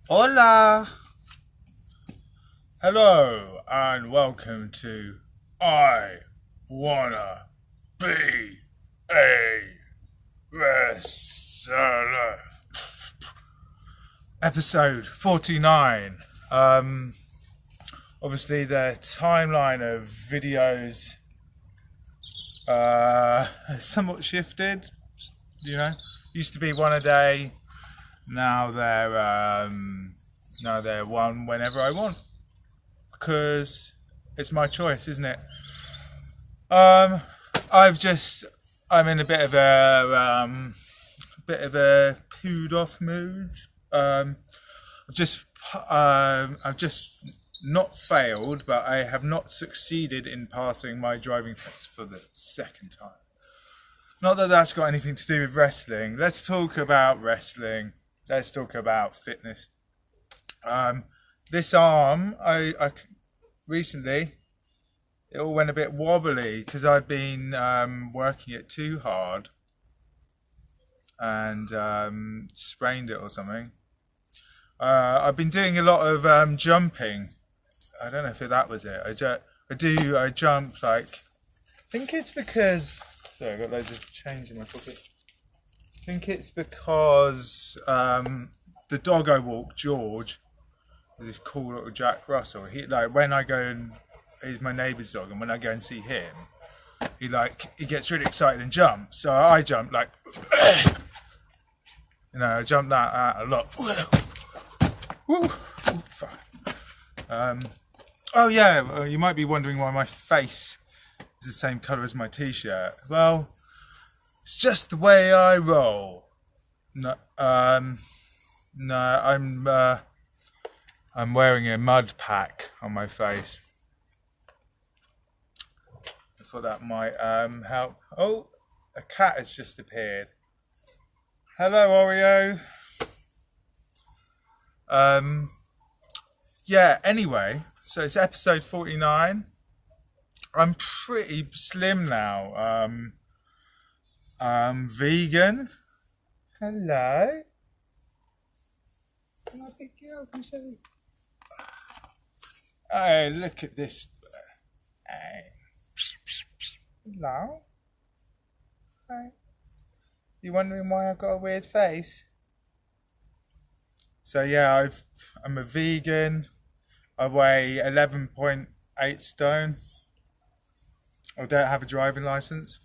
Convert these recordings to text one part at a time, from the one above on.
Hola! Hello and welcome to I Wanna Be a Wrestler. Episode 49. Obviously the timeline of videos has somewhat shifted. Used to be one a day. Now they're one whenever I want, because it's my choice, isn't it? I'm in a bit of a pooed off mood. I've just not failed, but I have not succeeded in passing my driving test for the second time. Not that that's got anything to do with wrestling. Let's talk about wrestling. Let's talk about fitness. This arm, I recently, it all went a bit wobbly because I'd been working it too hard and sprained it or something. I've been doing a lot of jumping. I don't know if that was it. I jump like, I think it's because, sorry, I've got loads of change in my pocket. I think it's because the dog I walk, George, this cool little Jack Russell. When I go and he's my neighbour's dog, and when I go and see him, he gets really excited and jumps. So I jump like, I jump that a lot. Woo! Fuck. Oh yeah, you might be wondering why my face is the same colour as my t-shirt. Well, it's just the way I roll. No, I'm wearing a mud pack on my face. I thought that might help. Oh, a cat has just appeared. Hello, Oreo. Yeah, anyway, so it's episode 49. I'm pretty slim now. I'm vegan. Hello. Can I pick you up and show you? Oh, look at this. Hey. Hello. Hi. You wondering why I've got a weird face? So yeah, I'm a vegan. I weigh 11.8 stone. I don't have a driving license.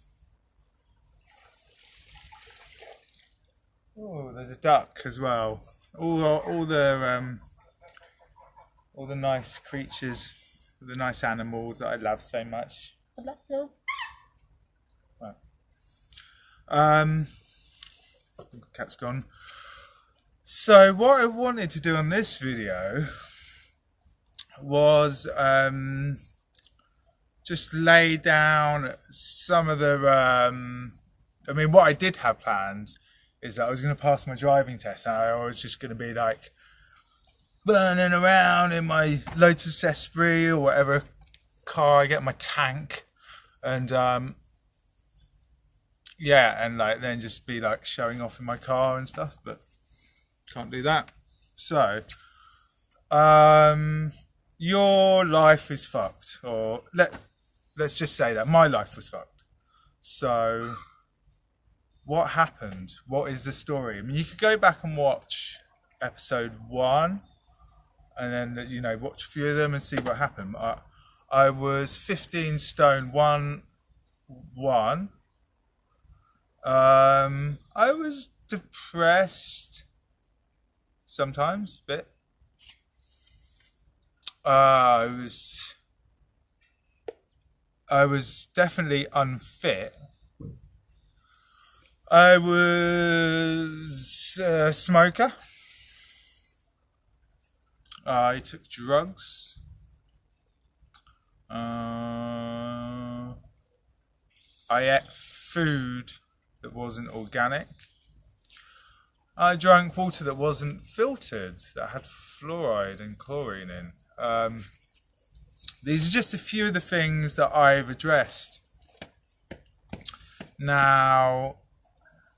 Oh, there's a duck as well. All the nice creatures, the nice animals that I love so much. I love you. Right. Cat's gone. So what I wanted to do on this video was just lay down some of the what I did have planned is that I was going to pass my driving test, and I was just going to be like burning around in my Lotus Esprit or whatever car I get, my tank, and then just be like showing off in my car and stuff, but can't do that. So your life is fucked, or let's just say that my life was fucked. So what happened? What is the story? I mean, you could go back and watch episode 1 and then watch a few of them and see what happened. I was 15 stone 1. I was depressed sometimes, a bit. I was definitely unfit. I was a smoker. I took drugs. I ate food that wasn't organic. I drank water that wasn't filtered, that had fluoride and chlorine in. These are just a few of the things that I've addressed. Now,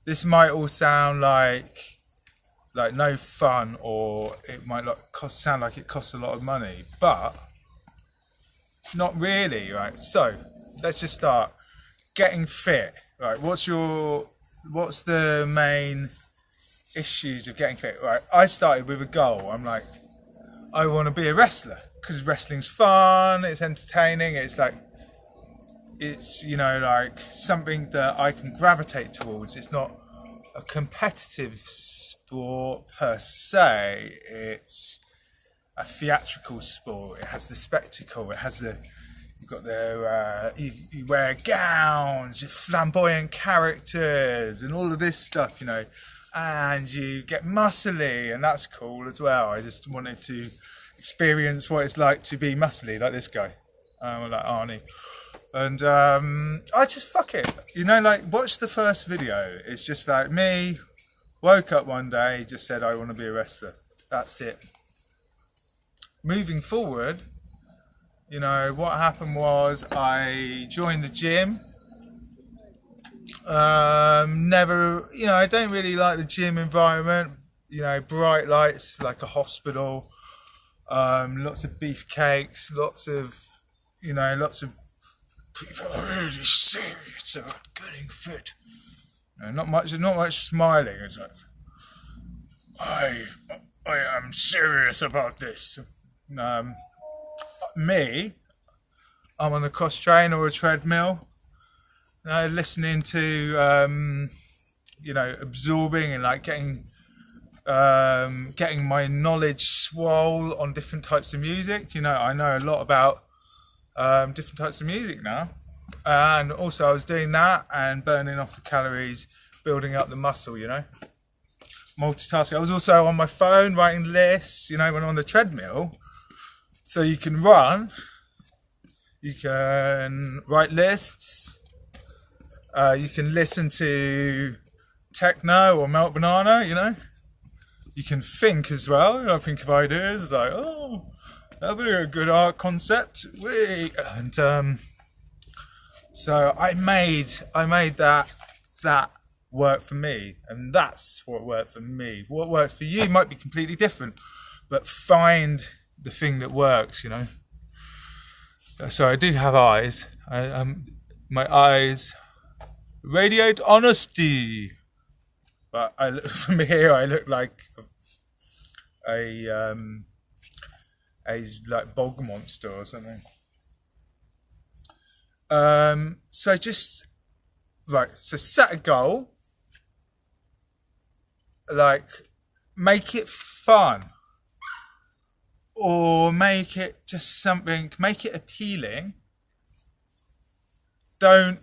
this might all sound like like no fun, or it might sound like it costs a lot of money, but not really, right? So let's just start getting fit, right? What's the main issues of getting fit, right? I started with a goal. I'm like, I want to be a wrestler because wrestling's fun, it's entertaining, it's like, it's, you know, like something that I can gravitate towards. It's not a competitive sport per se, it's a theatrical sport. It has the spectacle, it has the, you've got the, you wear gowns, flamboyant characters and all of this stuff, you know, and you get muscly, and that's cool as well. I just wanted to experience what it's like to be muscly, like this guy, like Arnie. And I just, fuck it, you know, like, watch the first video. It's just like me, woke up one day, just said I want to be a wrestler. That's it. Moving forward, you know, what happened was I joined the gym. Never, you know, I don't really like the gym environment. You know, bright lights like a hospital. Lots of beefcakes, lots of people are really serious about getting fit. Not much smiling. It's like, I am serious about this. Me, I'm on the cross train or a treadmill, listening to, absorbing and like getting my knowledge swole on different types of music. You know, I know a lot about different types of music now, and also I was doing that and burning off the calories, building up the muscle, you know, multitasking. I was also on my phone writing lists, you know, when I'm on the treadmill. So you can run, you can write lists, you can listen to techno or Melt Banana, you know. You can think as well, you know, think of ideas like, oh, that'll be a good art concept. And so I made that work for me, and that's what worked for me. What works for you might be completely different, but find the thing that works, you know. So I do have eyes. My eyes radiate honesty, but from here I look like a like bog monster or something. So just right. So set a goal. Like, make it fun. Or make it just something, make it appealing. Don't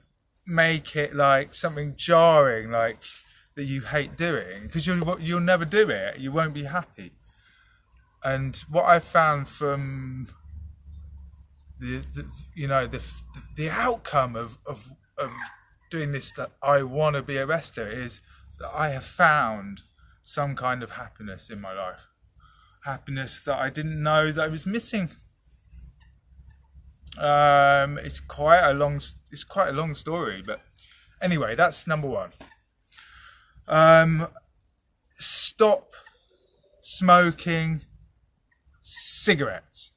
make it like something jarring, like that you hate doing, because you'll never do it. You won't be happy. And what I found from the outcome of doing this, that I want to be a wrestler, is that I have found some kind of happiness in my life. Happiness that I didn't know that I was missing. It's quite a long story, but anyway, that's number one. Stop smoking cigarettes.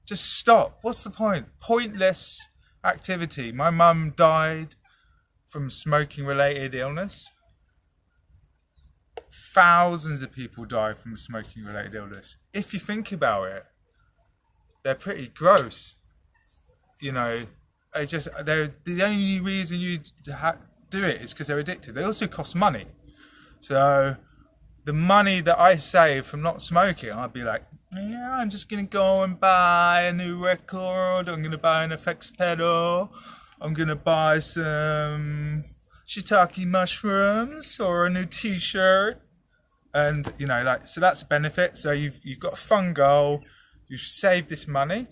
Just stop. What's the point? Pointless activity. My mum died from smoking related illness. Thousands of people die from smoking related illness. If you think about it, they're pretty gross. You know, they're the only reason you do it is because they're addicted. They also cost money. So the money that I save from not smoking, I'd be like, yeah, I'm just going to go and buy a new record. I'm going to buy an effects pedal. I'm going to buy some shiitake mushrooms or a new t-shirt. And, you know, like, so that's a benefit. So you've got a fun goal. You've saved this money.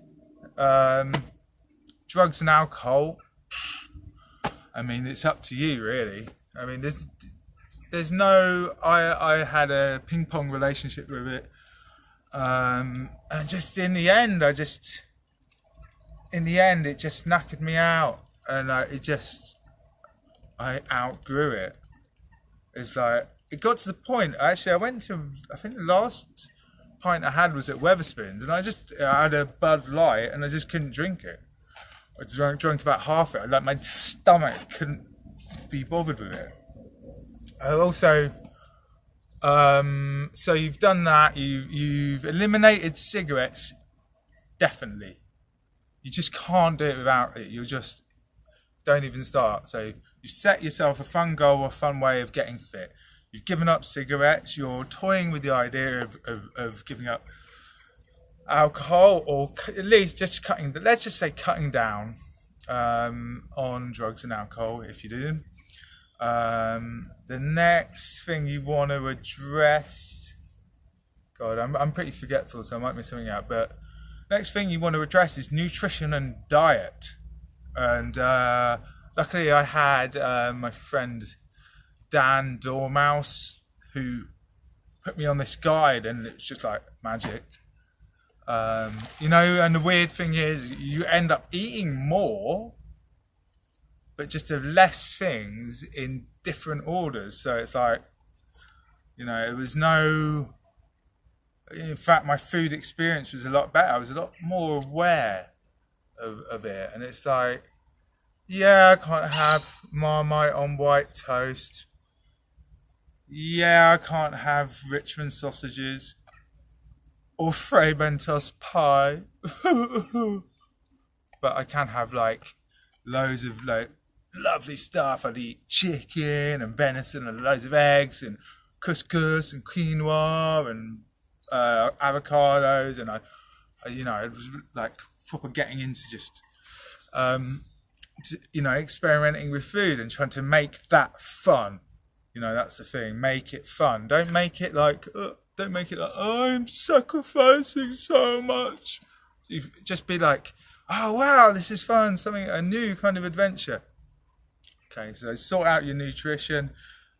Drugs and alcohol, I mean, it's up to you, really. I mean, there's no, I had a ping pong relationship with it. And just in the end, it just knackered me out. And I outgrew it. It's like, it got to the point. Actually, I think the last pint I had was at Weatherspoons, and I had a Bud Light, and I just couldn't drink it. I drank about half it. Like my stomach couldn't be bothered with it. I also, so you've done that. You've eliminated cigarettes, definitely. You just can't do it without it. You just don't even start. So you set yourself a fun goal, a fun way of getting fit. You've given up cigarettes. You're toying with the idea of giving up alcohol, or at least just let's just say cutting down on drugs and alcohol if you do. The next thing you want to address, God, I'm pretty forgetful, so I might miss something out, but next thing you want to address is nutrition and diet. And luckily I had my friend Dan Dormouse, who put me on this guide, and it's just like magic. And the weird thing is you end up eating more, but just of less things in different orders. So it's like, it was in fact, my food experience was a lot better. I was a lot more aware of it. And it's like, yeah, I can't have Marmite on white toast. Yeah, I can't have Richmond sausages or Fray Mentos pie. But I can have loads of lovely stuff. I'd eat chicken and venison and loads of eggs and couscous and quinoa and avocados, and I was like proper getting into just experimenting with food and trying to make that fun. That's the thing. Make it fun. Don't make it like I'm sacrificing so much. You just be like, oh wow, this is fun. A new kind of adventure. Okay, so sort out your nutrition.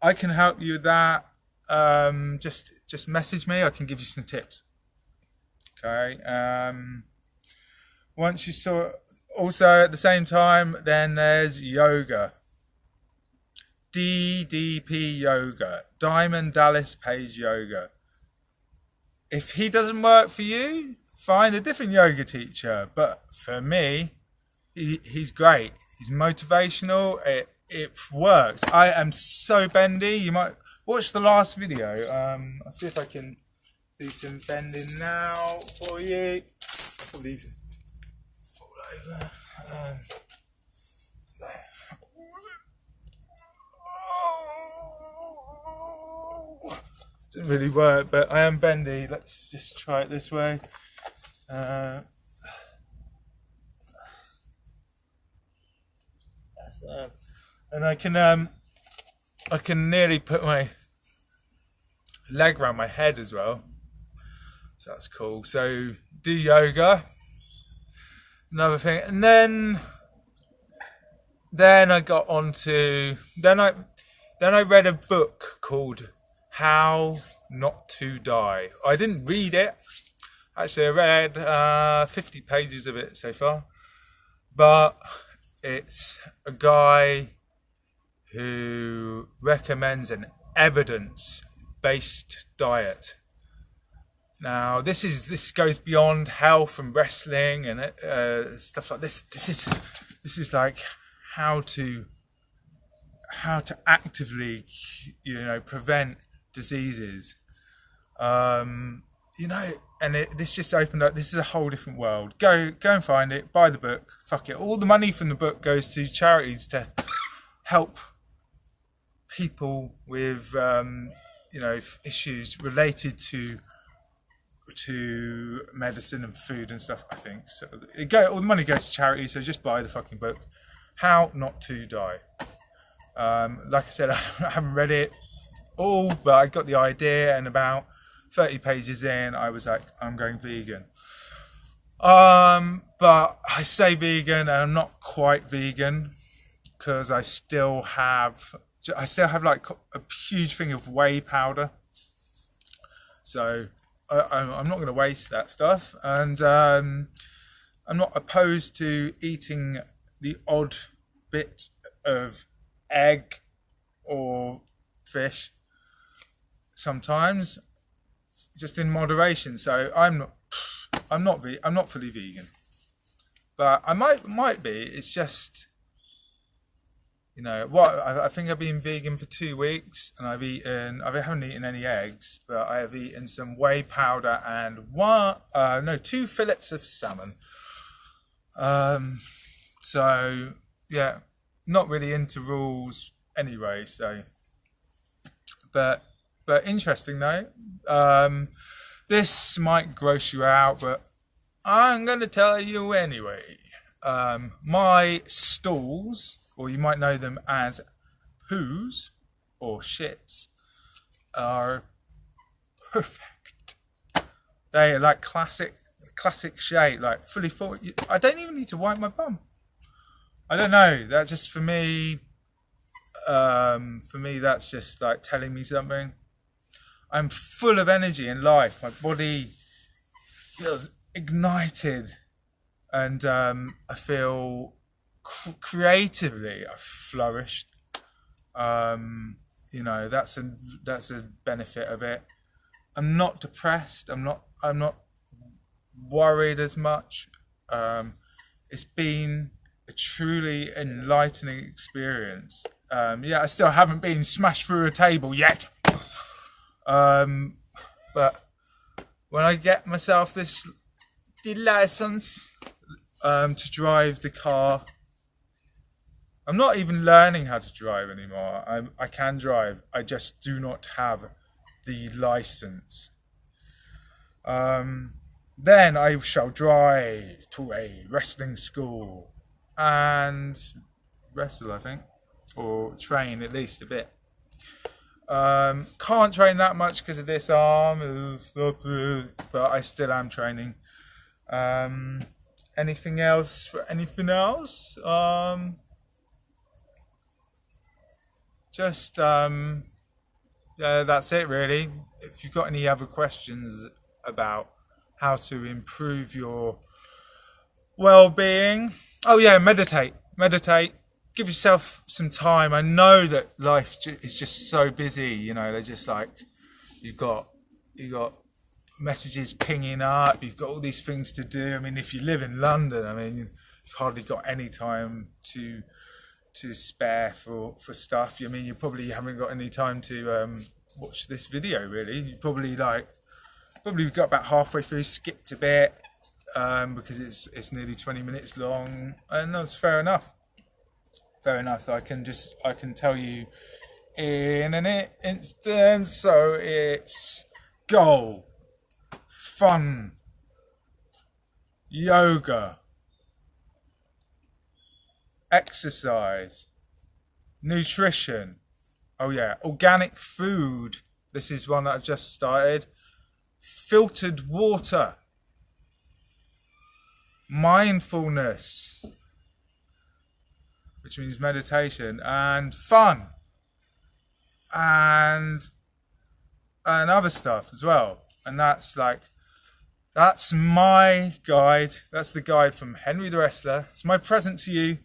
I can help you with that. Just message me. I can give you some tips. Okay. Once you saw, also at the same time, then there's yoga. DDP Yoga, Diamond Dallas Page Yoga. If he doesn't work for you, find a different yoga teacher. But for me, he's great. He's motivational. It works. I am so bendy. You might watch the last video. I'll see if I can do some bending now for you. Probably all over. Didn't really work, but I am bendy. Let's just try it this way. And I can nearly put my leg around my head as well. So that's cool. So do yoga. Another thing, and then I got onto. Then I read a book called How Not to Die. I didn't read it. Actually, I read 50 pages of it so far. But it's a guy who recommends an evidence-based diet. Now, this goes beyond health and wrestling and stuff like this. This is like how to actively, prevent diseases. This just opened up. This is a whole different world. Go and find it. Buy the book. Fuck it. All the money from the book goes to charities to help people with issues related to medicine and food and stuff. I think so. All the money goes to charity. So just buy the fucking book. How Not to Die. Like I said, I haven't read it all, but I got the idea, and about 30 pages in, I was like, I'm going vegan. But I say vegan, and I'm not quite vegan, because I still have like a huge thing of whey powder. So I'm not going to waste that stuff, and I'm not opposed to eating the odd bit of egg or fish. sometimes, just in moderation. So I'm not fully vegan, but I might be. It's just, you know what, I think I've been vegan for 2 weeks, and I haven't eaten any eggs, but I have eaten some whey powder and 2 fillets of salmon. So yeah, not really into rules anyway. So, but interesting though. This might gross you out, but I'm going to tell you anyway. My stools, or you might know them as poos or shits, are perfect. They are like classic shape, like fully full. I don't even need to wipe my bum. I don't know. That just for me, that's just like telling me something. I'm full of energy and life. My body feels ignited, and I feel creatively I flourished. You know, that's a benefit of it. I'm not depressed. I'm not worried as much. It's been a truly enlightening experience. I still haven't been smashed through a table yet. But when I get myself the license to drive the car, I'm not even learning how to drive anymore. I can drive. I just do not have the license. Then I shall drive to a wrestling school and wrestle, I think, or train at least a bit. Can't train that much because of this arm, but I still am training. Anything else? That's it really. If you've got any other questions about how to improve your well-being, meditate. Give yourself some time. I know that life is just so busy. You know, they're just like, you got messages pinging up. You've got all these things to do. I mean, if you live in London, I mean, you've hardly got any time to spare for stuff. I mean, you probably haven't got any time to watch this video. Really, you probably got about halfway through, skipped a bit because it's nearly 20 minutes long, and that's fair enough. I can tell you in an instant. So it's goal, fun, yoga, exercise, nutrition. Organic food. This is one that I've just started. Filtered water, mindfulness, which means meditation, and fun, and other stuff as well. And that's my guide. That's the guide from Henry the Wrestler. It's my present to you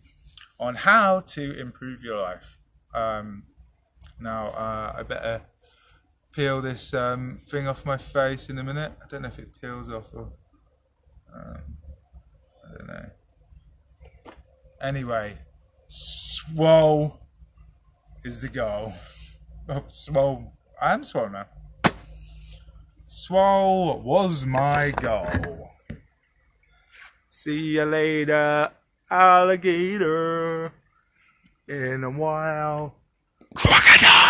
on how to improve your life. Now I better peel this thing off my face in a minute. I don't know if it peels off or I don't know. Anyway, swole is the goal. Oh, swole. I am swole now. Swole was my goal. See you later, alligator. In a while. Crocodile!